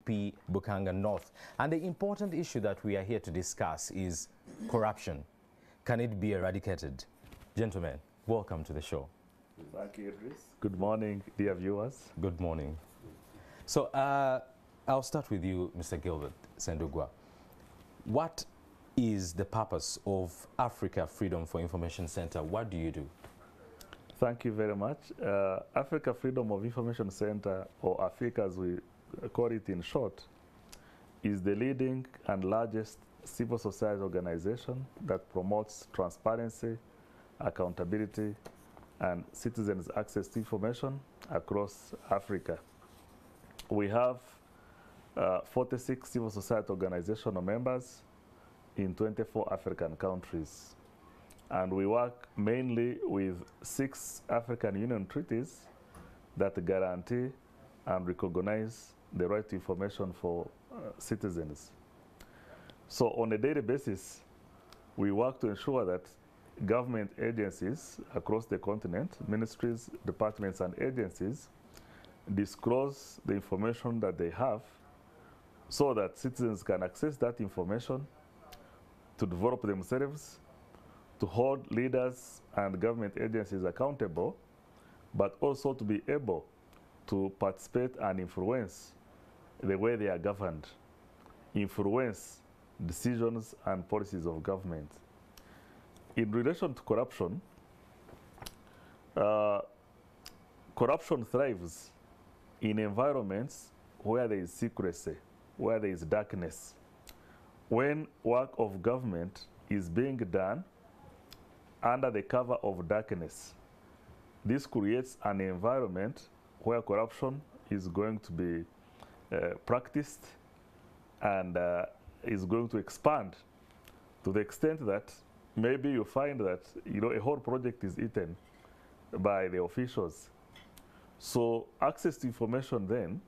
NPP Bukanga North. And the important issue that we are here to discuss is corruption. Can it be eradicated? Gentlemen, welcome to the show. Thank you, Idris. Good morning, dear viewers. Good morning. So I'll start with you, Mr. Gilbert Sendugwa. What is the purpose of Africa Freedom for Information Center? What do you do? Thank you very much. Africa Freedom of Information Center, or Africa as we call it in short, is the leading and largest civil society organization that promotes transparency, accountability, and citizens' access to information across Africa. We have 46 civil society organizational members in 24 African countries. And we work mainly with 6 African Union treaties that guarantee and recognize the right to information for citizens. So on a daily basis, we work to ensure that government agencies across the continent, ministries, departments, and agencies disclose the information that they have so that citizens can access that information to develop themselves, to hold leaders and government agencies accountable, but also to be able to participate and influence the way they are governed, influence decisions and policies of government. In relation to corruption, corruption thrives in environments where there is secrecy, where there is darkness. When work of government is being done under the cover of darkness, this creates an environment where corruption is going to be practiced and is going to expand to the extent that maybe you find that a whole project is eaten by the officials. So access to information then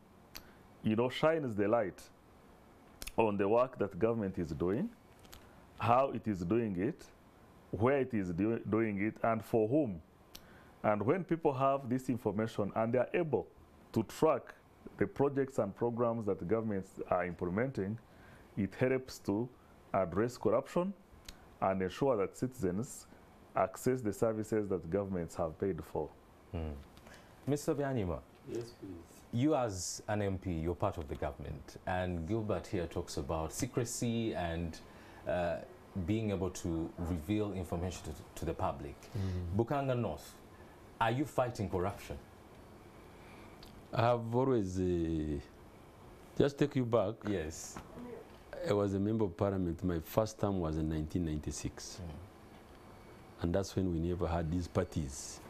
shines the light on the work that government is doing, how it is doing it, where it is doing it, and for whom. And when people have this information and they are able to track the projects and programs that governments are implementing, it helps to address corruption and ensure that citizens access the services that governments have paid for. Mr. Bianima. Yes, please. You as an MP, you're part of the government, and Gilbert here talks about secrecy and being able to reveal information to the public. Bukanga North, are you fighting corruption? I have always, just take you back. Yes. I was a member of parliament. My first term was in 1996. And that's when we never had these parties.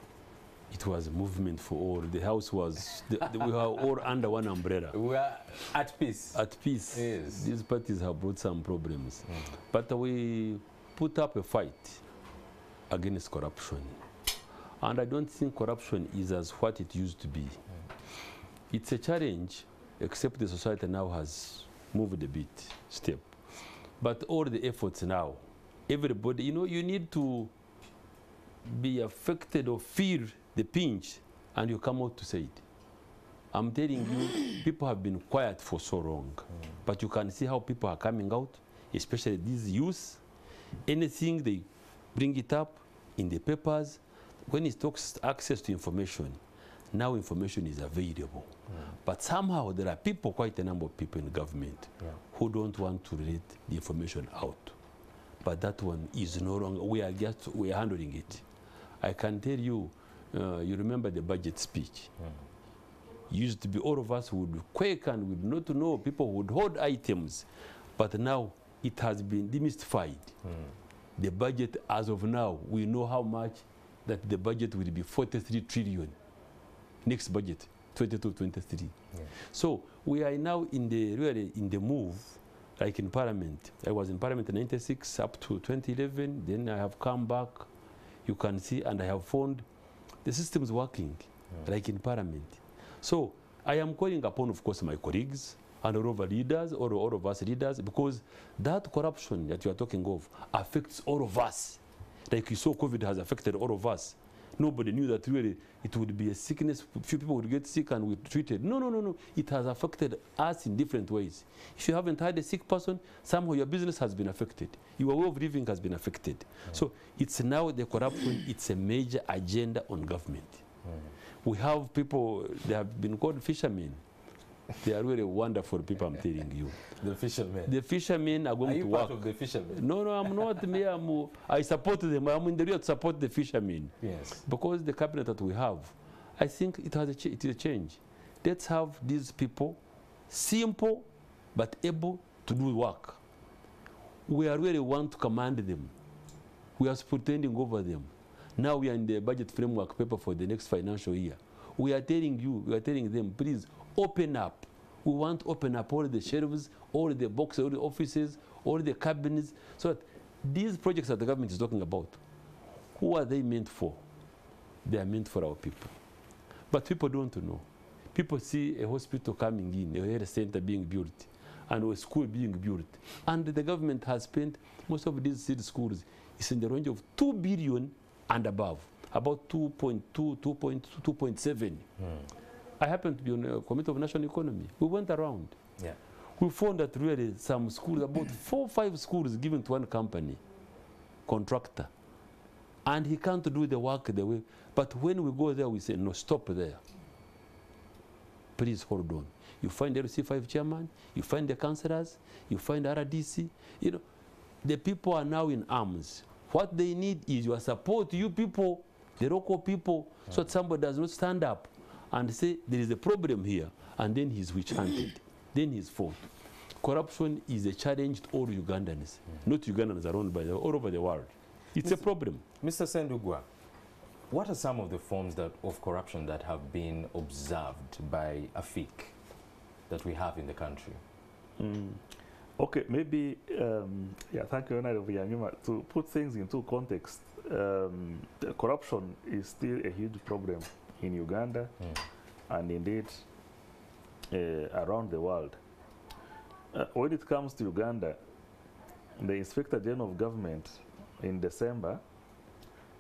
It was a movement for all. The house was, we were all under one umbrella. We are at peace. At peace. Yes. These parties have brought some problems. But we put up a fight against corruption. And I don't think corruption is as what it used to be. It's a challenge, except the society now has moved a bit, step. But all the efforts now, everybody, you need to be affected or feel the pinch, and you come out to say it. I'm telling you, people have been quiet for so long, but you can see how people are coming out, especially these youth. Anything they bring it up in the papers. When it talks access to information, now information is available. But somehow there are people, quite a number of people in government, who don't want to read the information out. But that one is no longer, we are handling it. I can tell you, you remember the budget speech. Used to be all of us would quake and would not know, people would hold items. But now it has been demystified. The budget, as of now, we know how much that the budget will be 43 trillion. Next budget, 22-23. So we are now really in the move, like in Parliament. I was in Parliament in 96 up to 2011. Then I have come back. You can see, and I have found the system is working, like in Parliament. So I am calling upon, of course, my colleagues and all of our leaders, or all of us leaders, because that corruption that you are talking of affects all of us. Like you saw, COVID has affected all of us. Nobody knew that really it would be a sickness. Few people would get sick and we treated. No, no, no, no. It has affected us in different ways. If you haven't had a sick person, somehow your business has been affected. Your way of living has been affected. So it's now the corruption, it's a major agenda on government. We have people, they have been called fishermen. They are really wonderful people, I'm telling you. The fishermen. The fishermen are going to work. Are you part of the fishermen? No, no, I'm not. I support them. I'm in the real to support the fishermen. Yes. Because the cabinet that we have, I think it is a change. Let's have these people simple but able to do work. We are really want to command them. We are pretending over them. Now we are in the budget framework paper for the next financial year. We are telling you, we are telling them, please open up. We want to open up all the shelves, all the boxes, all the offices, all the cabinets, so that these projects that the government is talking about, who are they meant for? They are meant for our people. But people don't know. People see a hospital coming in, a health center being built, and a school being built. And the government has spent, most of these city schools, is in the range of 2 billion and above, about 2.2, 2.7. I happen to be on a committee of national economy. We went around. Yeah. We found that really some schools, about 4 or 5 schools given to one company, contractor. And he can't do the work the way. But when we go there, we say, no, stop there. Please hold on. You find the LC5 chairman, you find the councillors, you find RDC. You know, the people are now in arms. What they need is your support, you people, the local people, so that somebody does not stand up and say there is a problem here, and then he's witch-hunted, then he's fought. Corruption is a challenge to all Ugandans, not Ugandans around all over the world. It's a problem. Mr. Sendugwa, what are some of the forms of corruption that have been observed by AFIC that we have in the country? Okay, maybe, yeah, thank you, Honorable. To put things into context, corruption is still a huge problem in Uganda and indeed around the world. When it comes to Uganda, the Inspector General of Government in December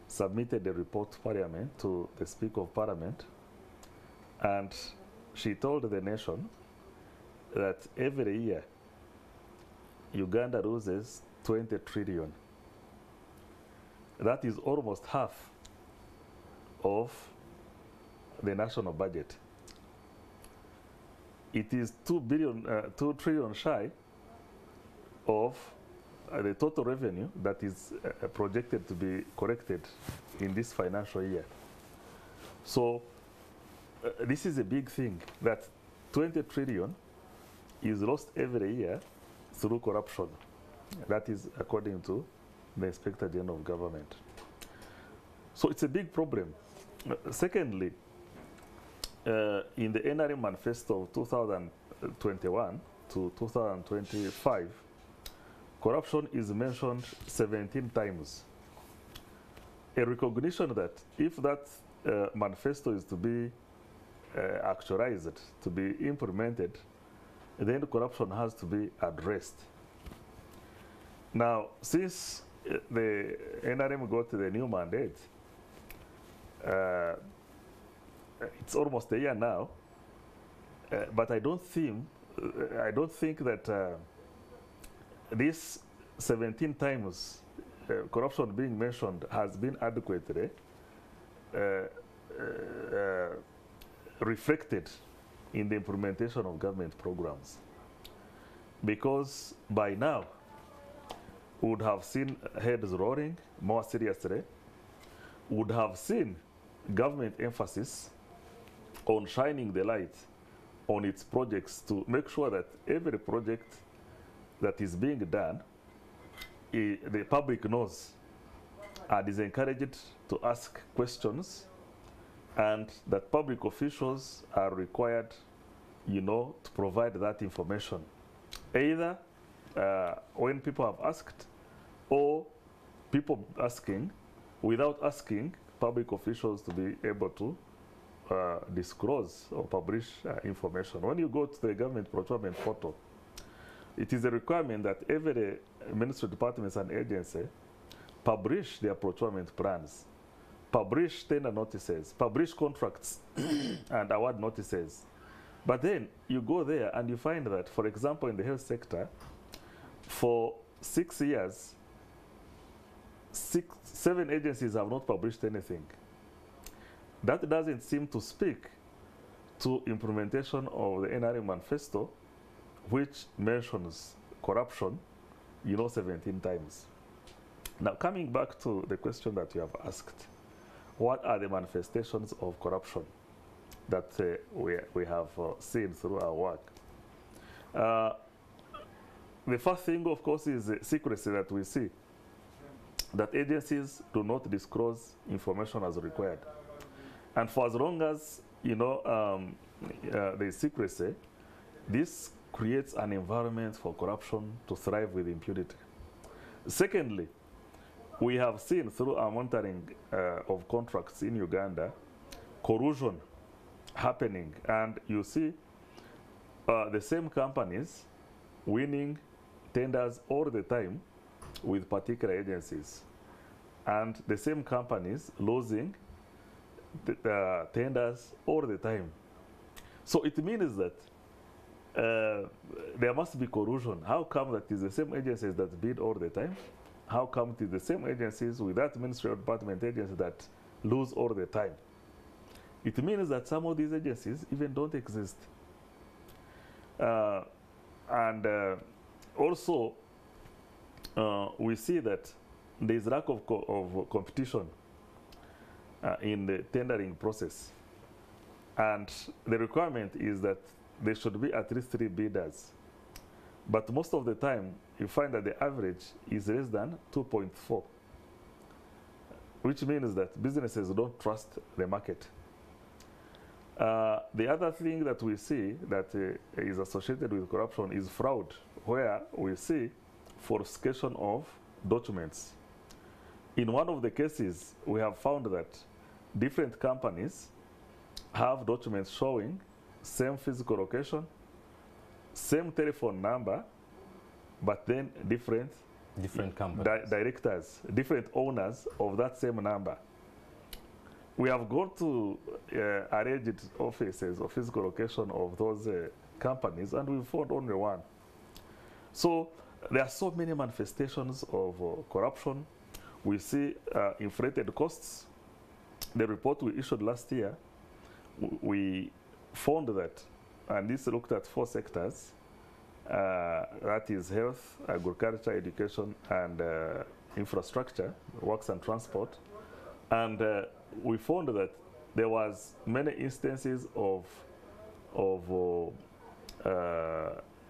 submitted a report to Parliament, to the Speaker of Parliament, and she told the nation that every year Uganda loses 20 trillion. That is almost half of the national budget. It is 2 trillion shy of the total revenue that is projected to be collected in this financial year. So this is a big thing, that 20 trillion is lost every year through corruption. That is according to the Inspector General of Government. So it's a big problem. Secondly, in the NRM manifesto of 2021 to 2025, corruption is mentioned 17 times. A recognition that if that manifesto is to be actualized, to be implemented, then corruption has to be addressed. Now, since the NRM got the new mandate, it's almost a year now, but I don't think that this 17 times corruption being mentioned has been adequately reflected in the implementation of government programs. Because by now, we would have seen heads rolling more seriously, would have seen government emphasis on shining the light on its projects to make sure that every project that is being done, the public knows and is encouraged to ask questions, and that public officials are required, to provide that information, either when people have asked, or people asking without asking public officials to be able to disclose or publish information. When you go to the government procurement portal, it is a requirement that every ministry, departments and agency publish their procurement plans publish tender notices, publish contracts and award notices. But then you go there and you find that, for example, in the health sector, for 6 years, 7 agencies have not published anything. That doesn't seem to speak to implementation of the NRM manifesto, which mentions corruption, 17 times. Now, coming back to the question that you have asked, what are the manifestations of corruption that we have seen through our work? The first thing, of course, is the secrecy that we see, that agencies do not disclose information as required. And for as long as, there's secrecy, this creates an environment for corruption to thrive with impunity. Secondly, we have seen through our monitoring of contracts in Uganda, collusion happening, and you see the same companies winning tenders all the time with particular agencies, and the same companies losing the tenders all the time. So it means that there must be collusion. How come that is the same agencies that bid all the time? How come it is the same agencies without Ministry of Department agencies that lose all the time? It means that some of these agencies even don't exist. Also, we see that there is lack of competition in the tendering process. And the requirement is that there should be at least 3 bidders. But most of the time, you find that the average is less than 2.4, which means that businesses don't trust the market. The other thing that we see that is associated with corruption is fraud, where we see falsification of documents. In one of the cases, we have found that different companies have documents showing same physical location, same telephone number, but then different companies, directors, different owners of that same number. We have gone to alleged offices or physical location of those companies, and we found only one. So there are so many manifestations of corruption. We see inflated costs. The report we issued last year, we found that, and this looked at 4 sectors, that is health, agriculture, education, and infrastructure, works and transport. And we found that there was many instances of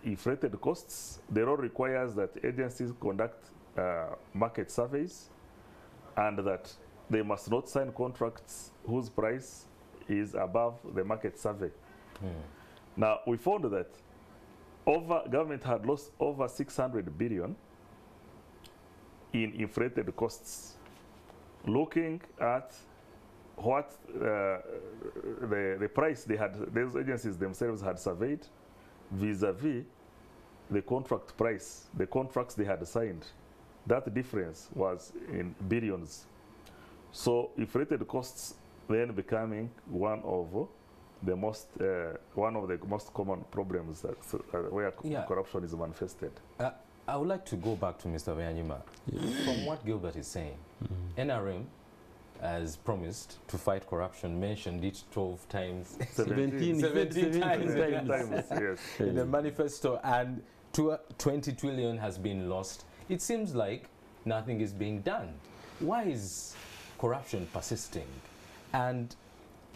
inflated costs. The law requires that agencies conduct market surveys, and that they must not sign contracts whose price is above the market survey. Now, we found that government had lost over 600 billion in inflated costs. Looking at what the price those agencies themselves had surveyed vis-a-vis the contract price, the contracts they had signed, that difference was in billions. So inflated costs then becoming one of the most common problems that where corruption is manifested. I would like to go back to Mr. Byanyima. From what Gilbert is saying, NRM, as promised to fight corruption, mentioned it 12 times. 17 times. Yes. In the manifesto, and 20 trillion has been lost. It seems like nothing is being done. Why is corruption persisting? And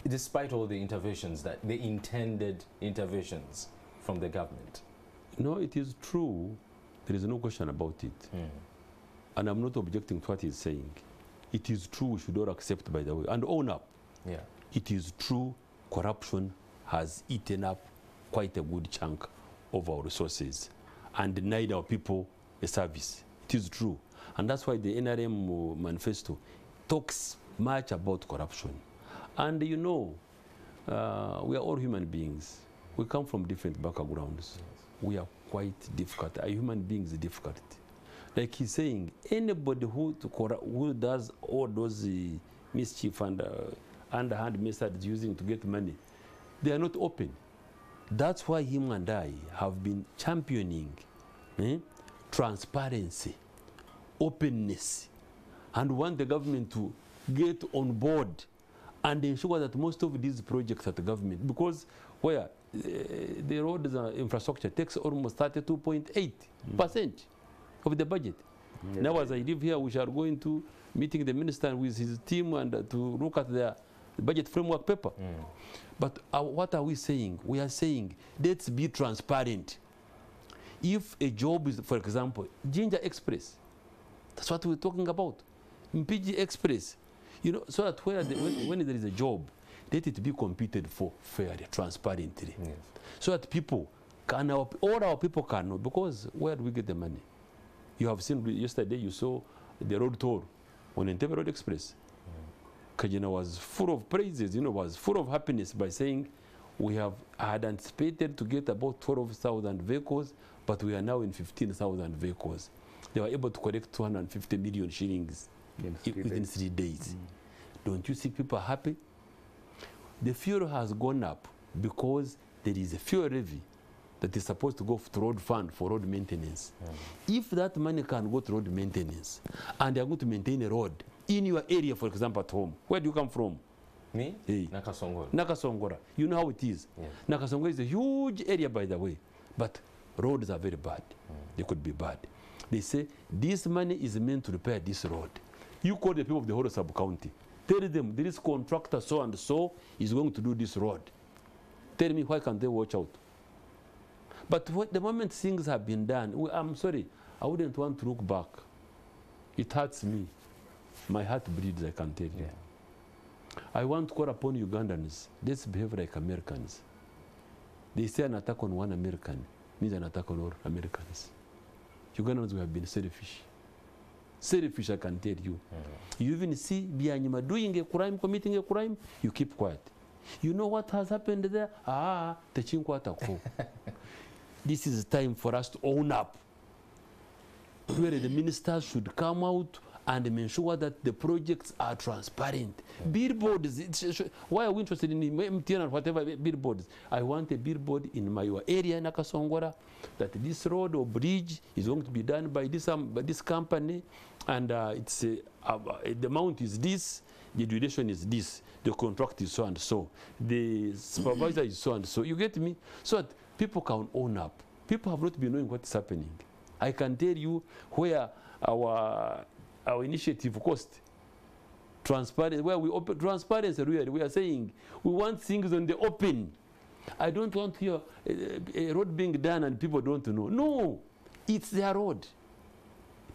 despite all the interventions, the intended interventions from the government? No, it is true. There is no question about it. And I'm not objecting to what he's saying. It is true, we should all accept, by the way, and own up. Yeah. It is true, corruption has eaten up quite a good chunk of our resources and denied our people a service. It is true. And that's why the NRM manifesto talks much about corruption. And we are all human beings. We come from different backgrounds. We are quite difficult. A human being is difficult. Like he's saying, anybody who does all those mischief and underhand methods using to get money. They are not open. That's why him and I have been championing transparency, openness, and want the government to get on board and ensure that most of these projects at the government, because where the roads infrastructure takes almost 32.8% of the budget. Now as I live here, we shall go into meeting the minister with his team and to look at the budget framework paper. But what are we saying? We are saying, let's be transparent. If a job is, for example, Ginger Express, that's what we're talking about. Mpiji Express, you know, so that when there is a job, let it be competed for fairly, transparently. Yes. So that people can, all our people can know, because where do we get the money? You have seen yesterday, you saw the road tour on NTV Road Express. Kajina was full of praises, you know, was full of happiness by saying we had anticipated to get about 12,000 vehicles, but we are now in 15,000 vehicles. They were able to collect 250 million shillings within 3 days. Don't you see people happy? The fuel has gone up because there is a fuel levy that is supposed to go to road fund for road maintenance. If that money can go to road maintenance and they are going to maintain a road in your area, for example, at home, where do you come from? Me? Hey. Nakasongora. Nakasongora. You know how it is. Yeah. Nakasongora is a huge area, by the way, but roads are very bad. They could be bad. They say, this money is meant to repair this road. You call the people of the whole sub-county. Tell them, there is contractor so and so is going to do this road. Tell me, why can't they watch out? But the moment things have been done, I'm sorry, I wouldn't want to look back. It hurts me. My heart bleeds, I can tell you. Yeah. I want to call upon Ugandans, let's behave like Americans. They say an attack on one American means an attack on all Americans. Ugandans, we have been selfish. Selfish, I can tell you. You even see Bianyima doing a crime, committing a crime, you keep quiet. You know what has happened there? This is time for us to own up. Really, the ministers should come out and ensure that the projects are transparent. Billboards, why are we interested in MTN or whatever billboards? I want a billboard in my area, Nakasongora, that this road or bridge is going to be done by this company, and the amount is this, the duration is this, the contract is so and so, the supervisor is so and so. You get me? So that people can own up. People have not been knowing what is happening. I can tell you where our initiative cost. Transparency, where we open transparency, really, we are saying we want things on the open. I don't want here a road being done and people don't know. No, it's their road.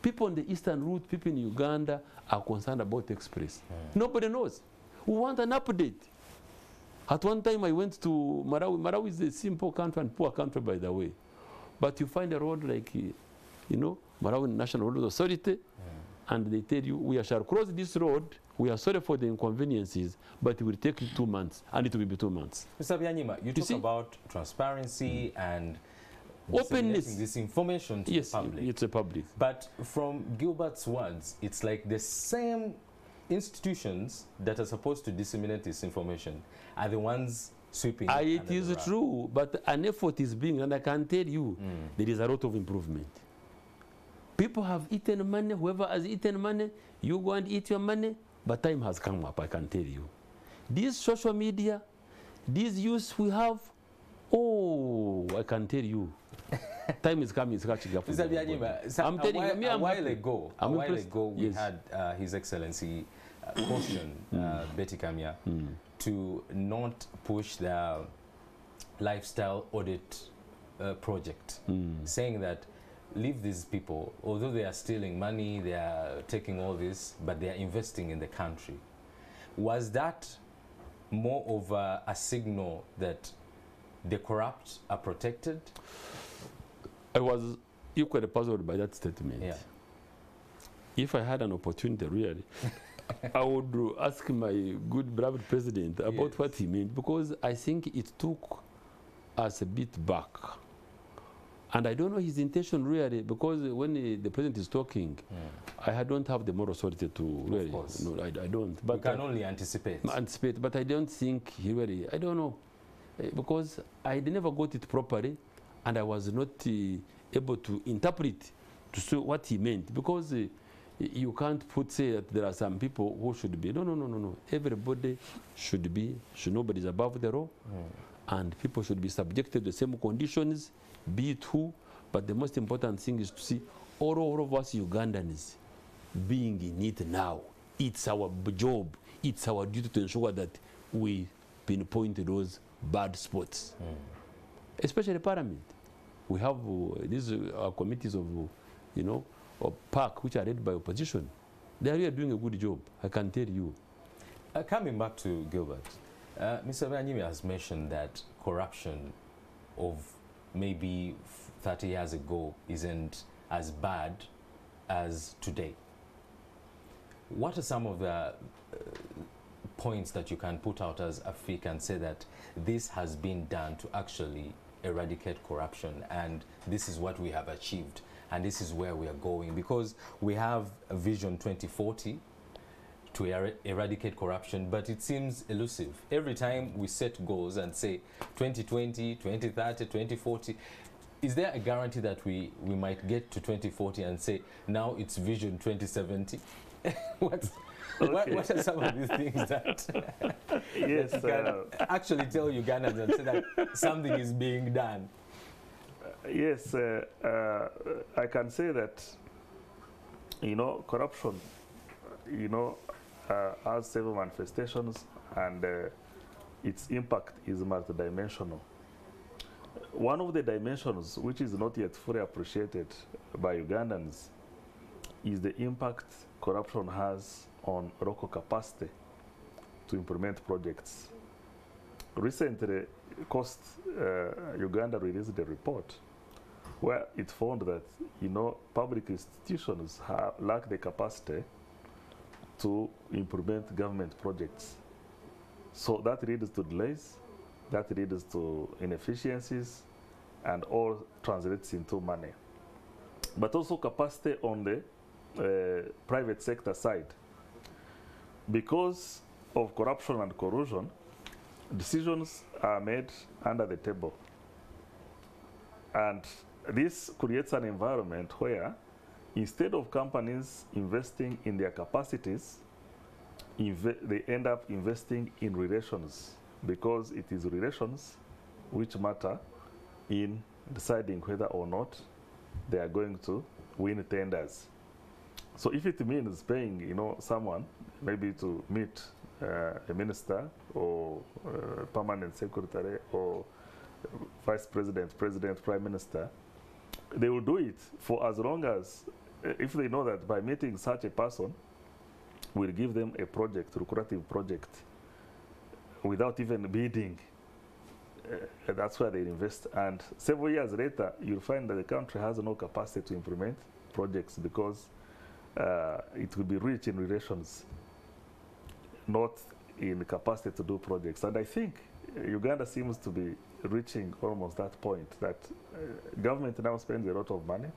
People on the eastern route, people in Uganda are concerned about express. Nobody knows. We want an update. At one time I went to Malawi. Malawi is a simple country and poor country, by the way. But you find a road like, you know, Malawi National Road Authority, and they tell you, we shall cross this road, we are sorry for the inconveniences, but it will take you 2 months, and it will be 2 months. Mr. Byanyima, you talk about transparency and openness, this information to the public. It's a public. But from Gilbert's words, it's like the same institutions that are supposed to disseminate this information are the ones sweeping it. It is true, but an effort is being, and I can tell you, there is a lot of improvement. People have eaten money, whoever has eaten money, you go and eat your money, but time has come up, I can tell you. This social media, these youths we have, oh, I can tell you, time is coming, it's catching up. Mr. Byanyima, I'm telling you, a while ago, we yes. had His Excellency caution Betty Kamya to not push the lifestyle audit project, saying that leave these people, although they are stealing money, they are taking all this, but they are investing in the country. Was that more of a signal that the corrupt are protected? I was equally puzzled by that statement. Yeah. If I had an opportunity, really, I would ask my good beloved president about what he meant, because I think it took us a bit back And I don't know his intention really, because when the president is talking, I don't have the moral authority to really. Of course. No, I don't. But we can only anticipate. Anticipate, but I don't think he really. I don't know, because I never got it properly, and I was not able to interpret to see what he meant, because you can't say that there are some people who should be. No. Everybody should be. Nobody is above the law, and people should be subjected to the same conditions, be it who. But the most important thing is to see all of us Ugandans being in it now. It's our job. It's our duty to ensure that we pinpoint those bad spots, especially Parliament. We have these committees of, of PAC, which are led by opposition. They are really doing a good job, I can tell you. Coming back to Gilbert, Mr. Banyimi has mentioned that corruption of maybe 30 years ago isn't as bad as today. What are some of the points that you can put out as Africa and say that this has been done to actually eradicate corruption, and this is what we have achieved, and this is where we are going? Because we have a Vision 2040 to eradicate corruption, but it seems elusive. Every time we set goals and say 2020, 2030, 2040, is there a guarantee that we might get to 2040 and say, now it's Vision 2070? What are some of these things that, yes, that can actually tell Ugandans and say that something is being done? Yes, I can say that, corruption, has several manifestations, and its impact is multidimensional. One of the dimensions which is not yet fully appreciated by Ugandans is the impact corruption has on local capacity to implement projects. Recently, Uganda released a report where it found that, public institutions lack the capacity to implement government projects. So that leads to delays, that leads to inefficiencies, and all translates into money. But also capacity on the private sector side. Because of corruption and corrosion, decisions are made under the table. And this creates an environment where, instead of companies investing in their capacities, they end up investing in relations, because it is relations which matter in deciding whether or not they are going to win tenders. So if it means paying, someone maybe to meet a minister or permanent secretary or vice president, president, prime minister, they will do it for as long as, if they know that by meeting such a person will give them a project, lucrative project, without even bidding. That's where they invest. And several years later, you'll find that the country has no capacity to implement projects, because it will be rich in relations, not in capacity to do projects. And I think Uganda seems to be reaching almost that point, that government now spends a lot of money,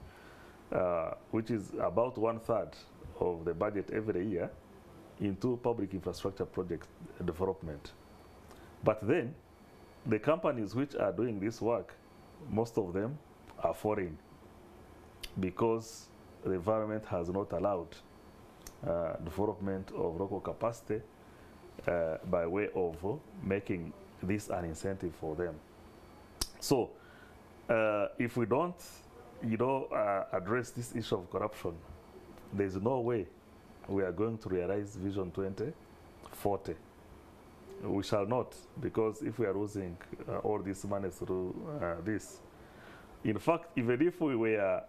which is about 1/3 of the budget every year, into public infrastructure project development. But then, the companies which are doing this work, most of them are foreign, because the environment has not allowed development of local capacity by way of making this an incentive for them. So, if we don't, address this issue of corruption, there's no way we are going to realize Vision 2040. We shall not, because if we are losing all this money through this. In fact, even if we were,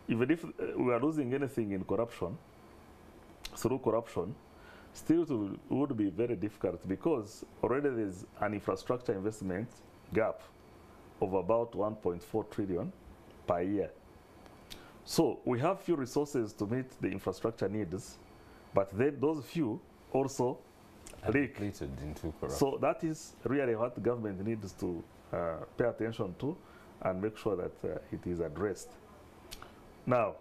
even if we are losing anything in corruption, through corruption, still it would be very difficult, because already there's an infrastructure investment gap of about 1.4 trillion per year. So we have few resources to meet the infrastructure needs, but then those few also leak. Depleted into corruption. So that is really what the government needs to pay attention to and make sure that it is addressed. Now,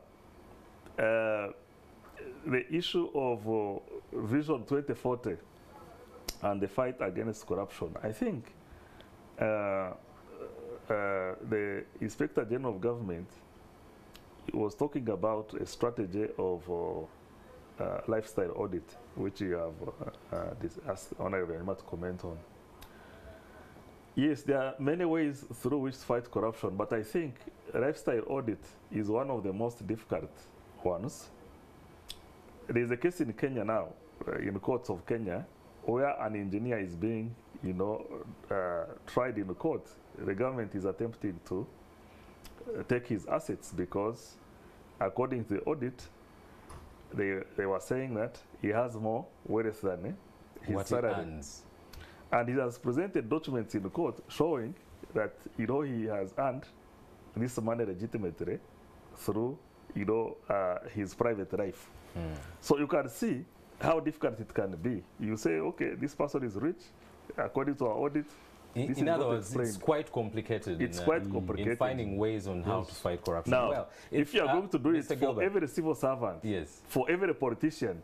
the issue of Vision 2040 and the fight against corruption, I think the Inspector General of Government was talking about a strategy of lifestyle audit, which you have asked Honorable Anima to comment on. Yes, there are many ways through which to fight corruption, but I think lifestyle audit is one of the most difficult ones. There is a case in Kenya now, in courts of Kenya, where an engineer is being, tried in the court. The government is attempting to take his assets because, according to the audit, they were saying that he has more wealth than his what salary. he earns. And he has presented documents in the court showing that, he has earned this money legitimately through, his private life. So you can see how difficult it can be. You say, okay, this person is rich, according to our audit. In other words, it's quite complicated. It's quite complicated. In finding ways on how to fight corruption. Now, well, if you are going to do it Mr. for Gilbert, every civil servant, yes, for every politician,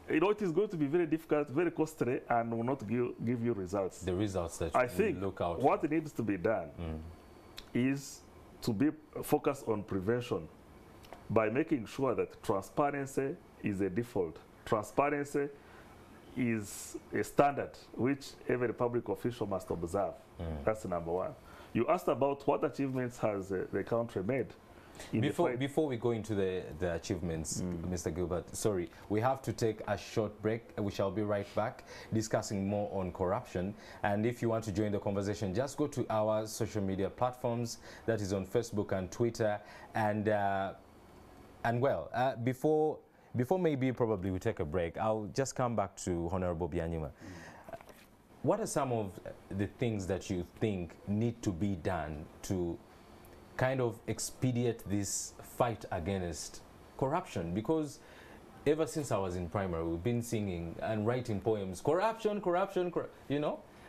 it is going to be very difficult, very costly, and will not give you results. the results that I you think look out for. what needs to be done is to be focused on prevention by making sure that transparency is a default. Transparency is a standard which every public official must observe. That's number one. You asked about what achievements has the country made. Before we go into the achievements, Mr. Gilbert, sorry, we have to take a short break. We shall be right back discussing more on corruption. And if you want to join the conversation, just go to our social media platforms, that is on Facebook and Twitter. And before maybe probably we take a break, I'll just come back to Honorable Byanyima. What are some of the things that you think need to be done to kind of expedite this fight against corruption? Because ever since I was in primary, we've been singing and writing poems, corruption, corruption,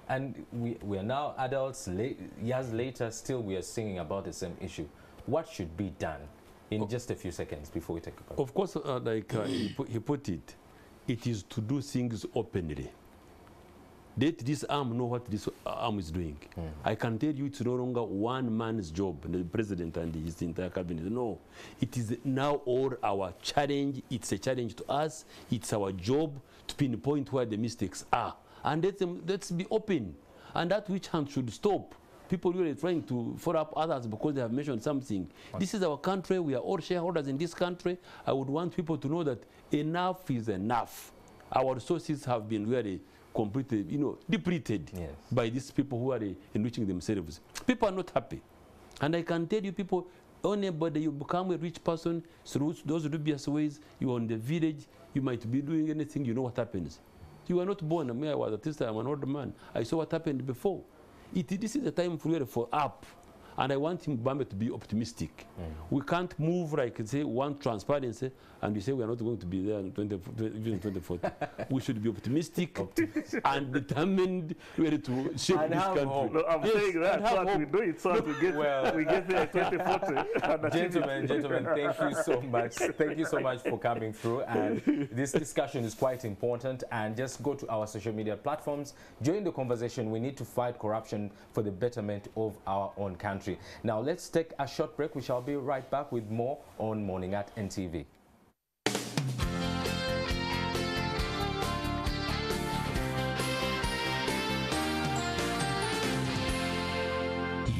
and we are now adults, years later, still we are singing about the same issue. What should be done? In just a few seconds before we take a break. Of course, he put it, it is to do things openly. Let this arm know what this arm is doing. I can tell you it's no longer one man's job, the president and his entire cabinet. No, it is now all our challenge. It's a challenge to us. It's our job to pinpoint where the mistakes are. And let's be open. And that witch hunt should stop. People really trying to follow up others because they have mentioned something. This is our country. We are all shareholders in this country. I would want people to know that enough is enough. Our resources have been really completely, depleted by these people who are enriching themselves. People are not happy. And I can tell you, people, anybody, you become a rich person through those dubious ways, you're in the village, you might be doing anything, you know what happens. You were not born. I was at least I'm an old man. I saw what happened before. This is the time for up. And I want Mbambe to be optimistic. We can't move like, say, one transparency and we say we are not going to be there in 2040. We should be optimistic and determined really to shape this country. No, I'm saying that so that we do it, so that we get there in 2040. Gentlemen, thank you so much. Thank you so much for coming through. And this discussion is quite important. And just go to our social media platforms. Join the conversation. We need to fight corruption for the betterment of our own country. Now let's take a short break. We shall be right back with more on Morning at NTV.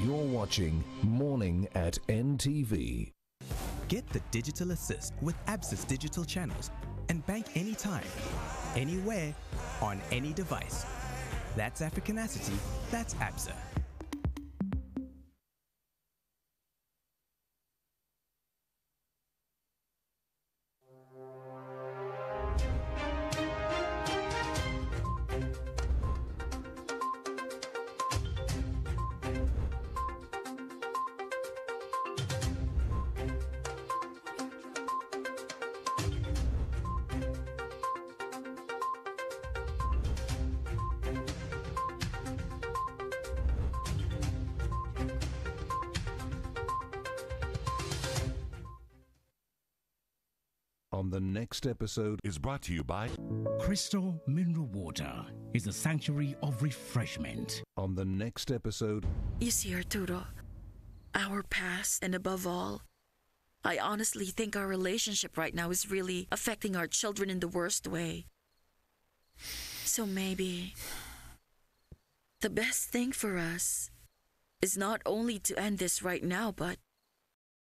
You're watching Morning at NTV. Get the digital assist with ABSA's digital channels and bank anytime, anywhere, on any device. That's Africanacity, that's ABSA. On the next episode is brought to you by Crystal Mineral Water is a sanctuary of refreshment. On the next episode, You see, Arturo, our past, and above all, I honestly think our relationship right now is really affecting our children in the worst way. So maybe the best thing for us is not only to end this right now, but